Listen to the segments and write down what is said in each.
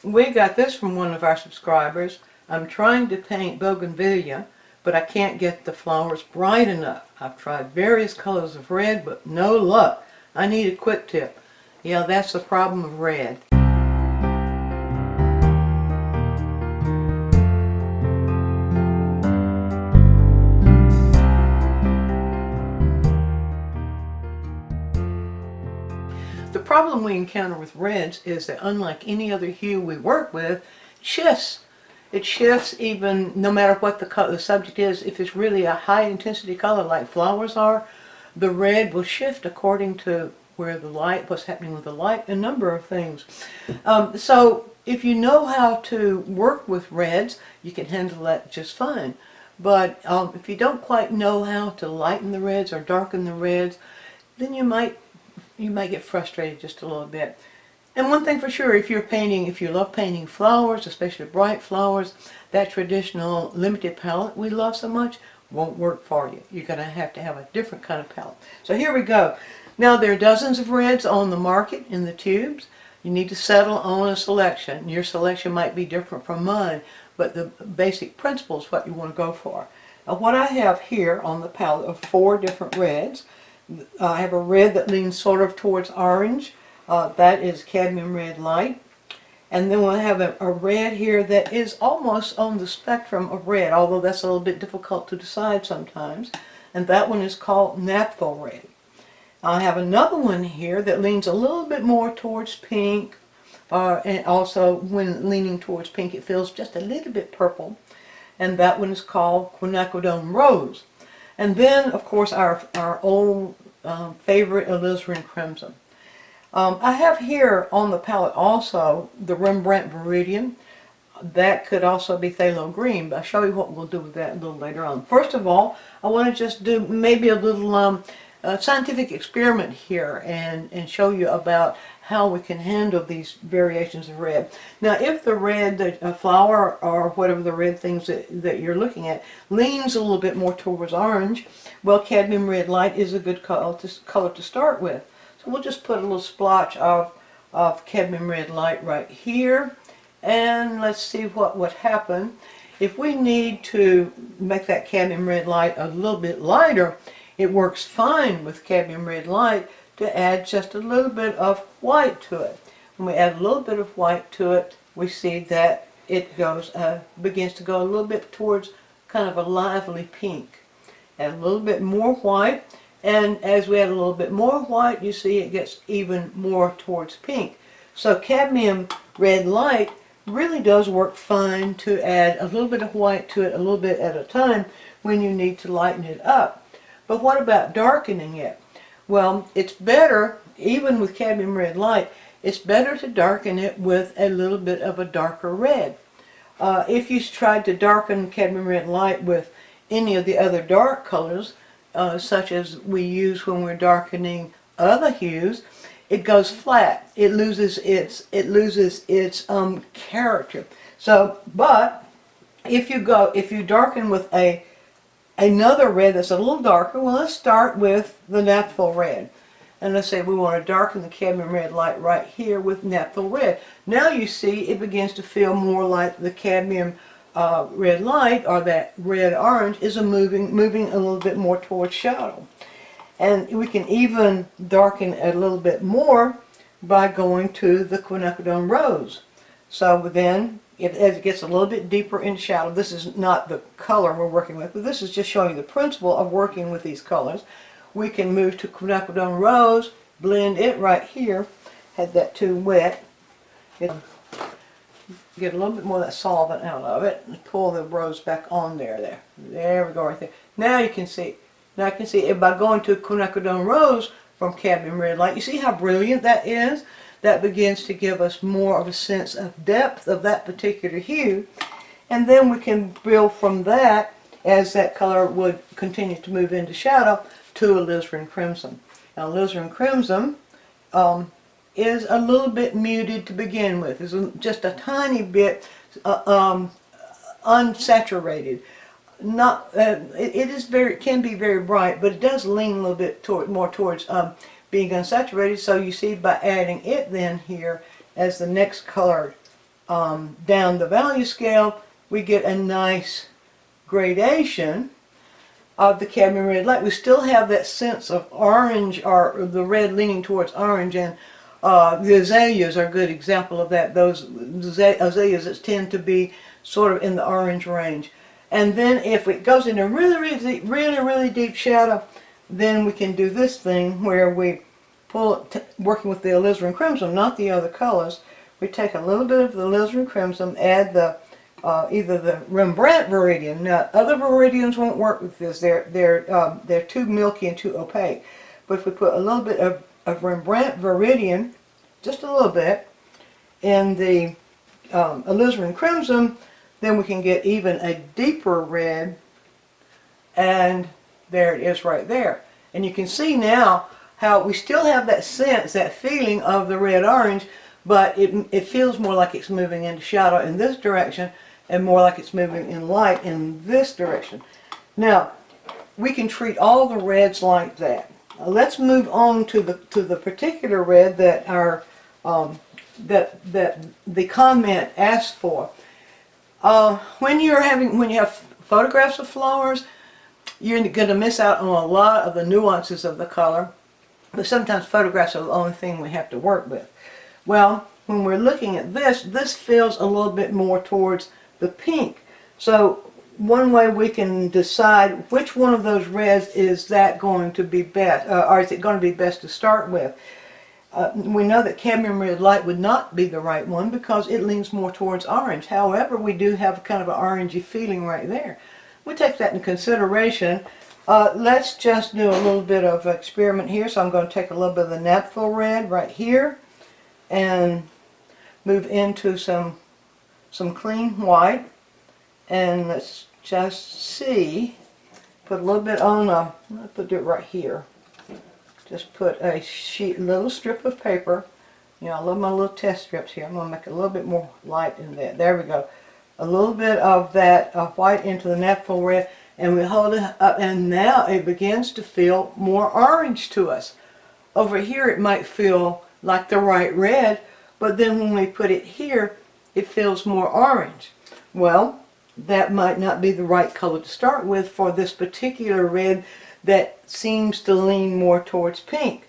We got this from one of our subscribers. I'm trying to paint bougainvillea, but I can't get the flowers bright enough. I've tried various colors of red, but no luck. I need a quick tip. Yeah, that's the problem of red. The problem we encounter with reds is that unlike any other hue we work with, it shifts. It shifts even no matter what the subject is. If it's really a high intensity color like flowers are, the red will shift according to where the light, what's happening with the light, a number of things. So if you know how to work with reds, you can handle that just fine. But if you don't quite know how to lighten the reds or darken the reds, then you might get frustrated just a little bit. And one thing for sure, if you love painting flowers, especially bright flowers, that traditional limited palette we love so much won't work for you. You're going to have a different kind of palette. So here we go. Now there are dozens of reds on the market in the tubes. You need to settle on a selection. Your selection might be different from mine, but the basic principle is what you want to go for. Now what I have here on the palette are 4 different reds. I have a red that leans sort of towards orange. That is Cadmium Red Light. And then we'll have a red here that is almost on the spectrum of red, although that's a little bit difficult to decide sometimes. And that one is called Naphtha Red. I have another one here that leans a little bit more towards pink. And also when leaning towards pink it feels just a little bit purple. And that one is called Quinacridone Rose. And then, of course, our old favorite Alizarin Crimson. I have here on the palette also the Rembrandt Viridian. That could also be Phthalo Green, but I'll show you what we'll do with that a little later on. First of all, I want to just do maybe a little scientific experiment here and show you about how we can handle these variations of red. Now if the red, the flower or whatever the red things that you're looking at leans a little bit more towards orange, well, Cadmium Red Light is a good color to start with. So we'll just put a little splotch of Cadmium Red Light right here, and let's see what would happen. If we need to make that Cadmium Red Light a little bit lighter, it works fine with Cadmium Red Light to add just a little bit of white to it. When we add a little bit of white to it, we see that it begins to go a little bit towards kind of a lively pink. Add a little bit more white, and as we add a little bit more white, you see it gets even more towards pink. So Cadmium Red Light really does work fine to add a little bit of white to it a little bit at a time when you need to lighten it up. But what about darkening it? Well, it's better, even with Cadmium Red Light, it's better to darken it with a little bit of a darker red. If you tried to darken Cadmium Red Light with any of the other dark colors, such as we use when we're darkening other hues, it goes flat. It loses its character. So, but if you darken with another red that's a little darker, well, let's start with the Naphtha Red. And let's say we want to darken the Cadmium Red Light right here with Naphtha Red. Now you see it begins to feel more like the Cadmium Red Light, or that red-orange, is moving a little bit more towards shadow. And we can even darken it a little bit more by going to the Quinacridone Rose. So then, as it gets a little bit deeper in shadow, this is not the color we're working with, but this is just showing you the principle of working with these colors. We can move to Quinacridone Rose, blend it right here, had that too wet, get a little bit more of that solvent out of it, and pull the rose back on there. There we go right there. Now you can see, by going to Quinacridone Rose from Cadmium Red Light, you see how brilliant that is? That begins to give us more of a sense of depth of that particular hue. And then we can build from that, as that color would continue to move into shadow, to Alizarin Crimson. Now Alizarin Crimson is a little bit muted to begin with. It's just a tiny bit unsaturated. It can be very bright, but it does lean a little bit more towards being unsaturated. So you see, by adding it then here as the next color down the value scale, we get a nice gradation of the cadmium red light. We still have that sense of orange, or the red leaning towards orange, and the azaleas are a good example of that. Those azaleas that tend to be sort of in the orange range. And then if it goes into really deep shadow, then we can do this thing where we pull it, working with the alizarin crimson, not the other colors. We take a little bit of the alizarin crimson, add the either the Rembrandt viridian. Now, other viridians won't work with this. They're too milky and too opaque. But if we put a little bit of Rembrandt viridian, just a little bit, in the alizarin crimson, then we can get even a deeper red, and there it is right there. And you can see now how we still have that sense, that feeling of the red-orange, but it feels more like it's moving into shadow in this direction and more like it's moving in light in this direction. Now, we can treat all the reds like that. Let's move on to the particular red that our that the comment asked for. When you have photographs of flowers, you're going to miss out on a lot of the nuances of the color, but sometimes photographs are the only thing we have to work with. Well, when we're looking at this feels a little bit more towards the pink. So one way we can decide which one of those reds is that going to be best, or is it going to be best to start with. We know that cadmium red light would not be the right one because it leans more towards orange. However, we do have kind of an orangey feeling right there. We take that into consideration. Let's just do a little bit of experiment here. So I'm going to take a little bit of the naphtha red right here and move into some clean white, and let's just see, put a little bit on I'll put it right here. Just put a little strip of paper. You know, I love my little test strips here. I'm going to make it a little bit more light in there. There we go. A little bit of that white into the naphtha red, and we hold it up, and now it begins to feel more orange to us. Over here it might feel like the right red, but then when we put it here, it feels more orange. Well, that might not be the right color to start with for this particular red that seems to lean more towards pink.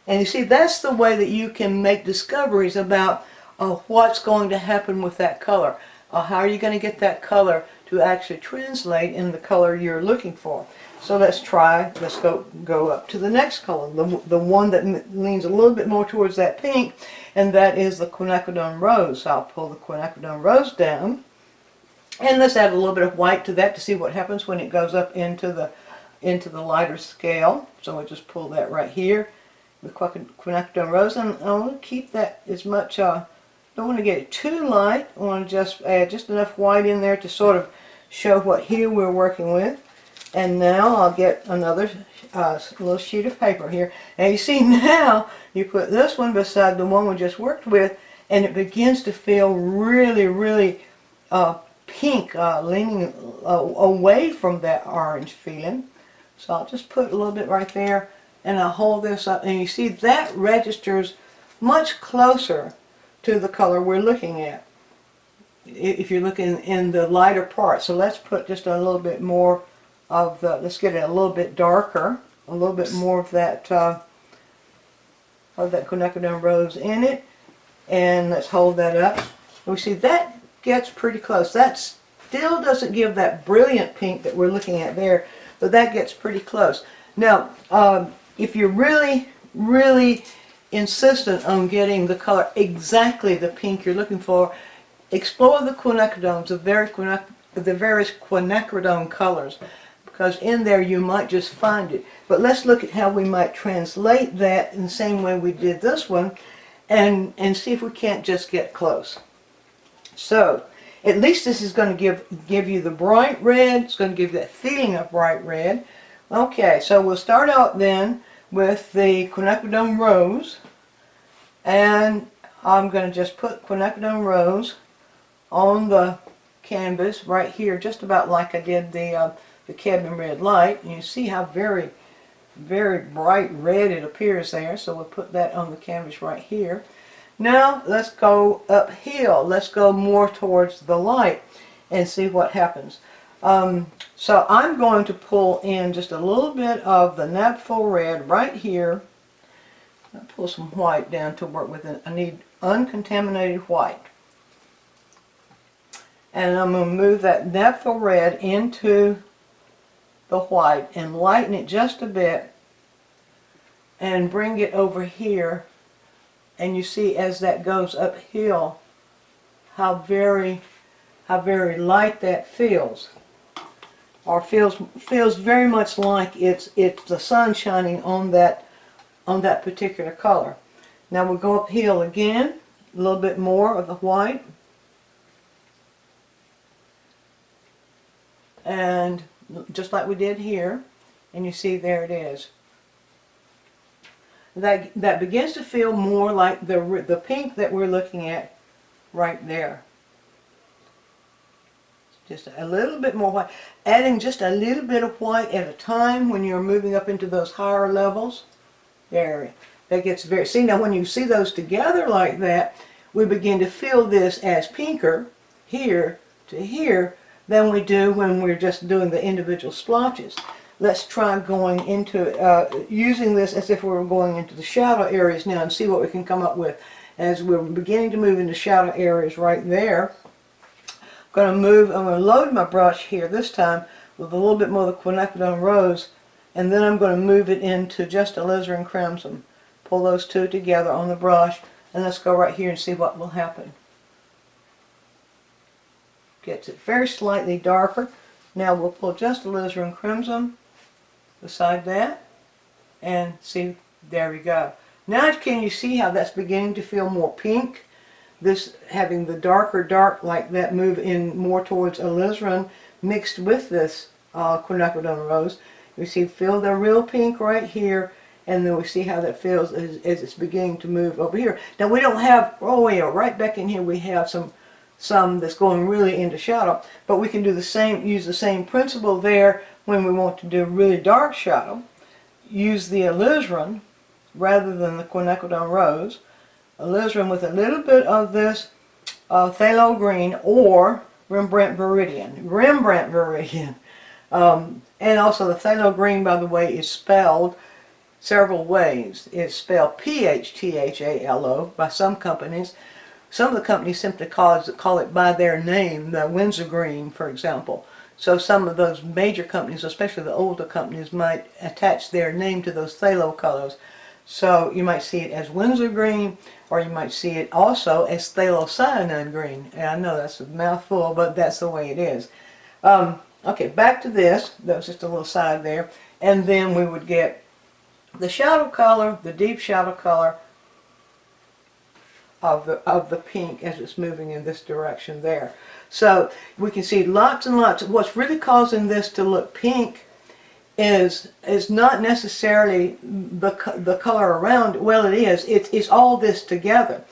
And you see, that's the way that you can make discoveries about what's going to happen with that color. How are you going to get that color to actually translate in the color you're looking for? So let's go up to the next color, the one that leans a little bit more towards that pink, and that is the quinacridone rose. So I'll pull the quinacridone rose down, and let's add a little bit of white to that to see what happens when it goes up into the lighter scale. So we'll just pull that right here, the quinacridone rose, and I want to keep that as much. Don't want to get it too light. I want to just add just enough white in there to sort of show what hue we're working with. And now I'll get another little sheet of paper here. And you see now, you put this one beside the one we just worked with, and it begins to feel really pink, leaning away from that orange feeling. So I'll just put a little bit right there, and I'll hold this up, and you see that registers much closer to the color we're looking at if you're looking in the lighter part. So let's put just a little bit more of the, let's get it a little bit darker, a little bit more of that quinacridone rose in it, and let's hold that up. And we see that gets pretty close. That still doesn't give that brilliant pink that we're looking at there, but that gets pretty close. Now, if you're really insistent on getting the color exactly the pink you're looking for, explore the quinacridones, the various quinacridone colors, because in there you might just find it. But let's look at how we might translate that in the same way we did this one, and see if we can't just get close. So at least this is going to give you the bright red. It's going to give you that feeling of bright red. Okay, so we'll start out then with the quinacridone rose, and I'm going to just put quinacridone rose on the canvas right here, just about like I did the cadmium red light. And you see how very bright red it appears there. So we'll put that on the canvas right here. Now let's go uphill. Let's go more towards the light and see what happens. So I'm going to pull in just a little bit of the naphtha red right here. I'll pull some white down to work with it. I need uncontaminated white. And I'm going to move that naphtha red into the white and lighten it just a bit and bring it over here. And you see as that goes uphill how very light that feels. Or feels very much like it's the sun shining on that particular color. Now we'll go uphill again, a little bit more of the white. And just like we did here, and you see there it is. That begins to feel more like the pink that we're looking at right there. Just a little bit more white. Adding just a little bit of white at a time when you're moving up into those higher levels. There, that gets very, see now when you see those together like that, we begin to feel this as pinker here to here than we do when we're just doing the individual splotches. Let's try going into, using this as if we were going into the shadow areas now and see what we can come up with as we're beginning to move into shadow areas right there. I'm going to load my brush here this time with a little bit more of the quinacridone rose, and then I'm going to move it into just alizarin crimson. Pull those two together on the brush, and let's go right here and see what will happen. Gets it very slightly darker. Now we'll pull just alizarin crimson beside that, and see, there we go. Now can you see how that's beginning to feel more pink? This having the darker dark like that move in more towards alizarin mixed with this quinacridone rose. We see feel the real pink right here, and then we see how that feels as it's beginning to move over here. Now we don't have, oh yeah, right back in here we have some that's going really into shadow, but we can do the same, use the same principle there when we want to do really dark shadow. Use the alizarin rather than the quinacridone rose. Alizarin with a little bit of this phthalo green or Rembrandt Viridian. And also the phthalo green, by the way, is spelled several ways. It's spelled P-H-T-H-A-L-O by some companies. Some of the companies simply call it by their name, the Windsor green, for example. So some of those major companies, especially the older companies, might attach their name to those phthalo colors. So you might see it as Windsor green, or you might see it also as phthalocyanine green. And I know that's a mouthful, but that's the way it is. Okay, back to this. That was just a little side there. And then we would get the shadow color, the deep shadow color of the pink as it's moving in this direction there. So we can see lots and lots. What's really causing this to look pink is not necessarily the color around. Well, it is. It's all this together.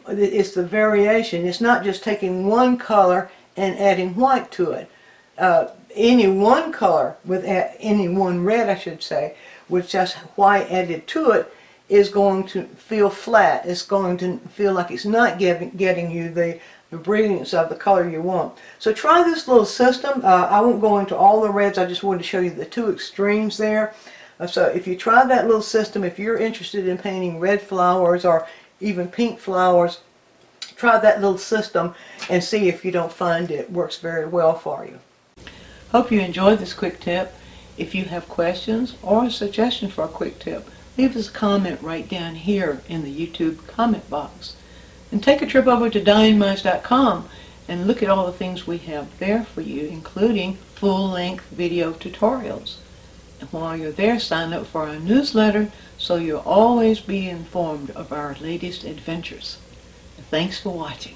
It's the variation. It's not just taking one color and adding white to it. Any one color with any one red, I should say, with just white added to it, is going to feel flat. It's going to feel like it's not getting you the brilliance of the color you want. So try this little system. I won't go into all the reds. I just wanted to show you the two extremes there. So if you try that little system, if you're interested in painting red flowers or even pink flowers, try that little system and see if you don't find it works very well for you. Hope you enjoyed this quick tip. If you have questions or a suggestion for a quick tip, leave us a comment right down here in the YouTube comment box. And take a trip over to DianeMinds.com and look at all the things we have there for you, including full-length video tutorials. And while you're there, sign up for our newsletter so you'll always be informed of our latest adventures. Thanks for watching.